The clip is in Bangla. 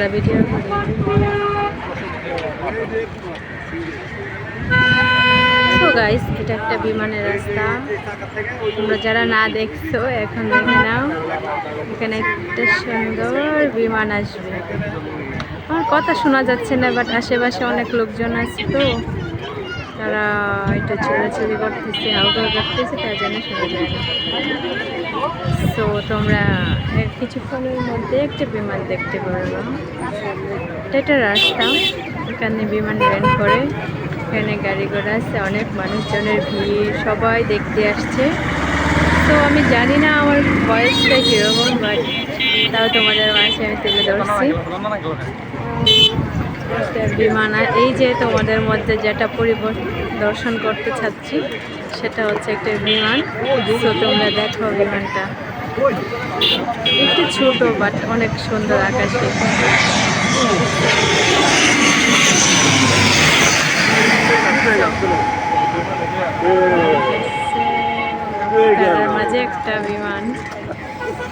সারা ভিডিও করি। তো গাইস, এটা একটা বিমানের রাস্তা। তোমরা যারা না দেখছো এখন দেখে নাও। এখানে একটা সুন্দর বিমান আসবে। আমার কথা শোনা যাচ্ছে না, বাট আশেপাশে অনেক লোকজন আছে, তো তারা এটা ছোড়াছুড়ি করতেছে, হাউকাউ করতেছে, তার জন্য শোনা যায় না। তো তোমরা কিছুক্ষণের মধ্যে একটা বিমান দেখতে পারবে। এটা একটা রাস্তা, এখানে বিমান ল্যান্ড করে। এখানে গাড়ি ঘোড়া আছে, অনেক মানুষজনের ভিড়, সবাই দেখতে আসছে। তো আমি জানি না আমার বয়সটা কীরকম, বাট তাও তোমাদের মাঝে আমি তুলে ধরছি। একটা বিমান, আর এই যে তোমাদের মধ্যে যেটা পরিদর্শন করতে চাচ্ছি সেটা হচ্ছে একটা বিমান। তো তোমরা দেখো বিমানটা একটু ছোট, বাট অনেক সুন্দর আকাশে। মাঝে একটা বিমান।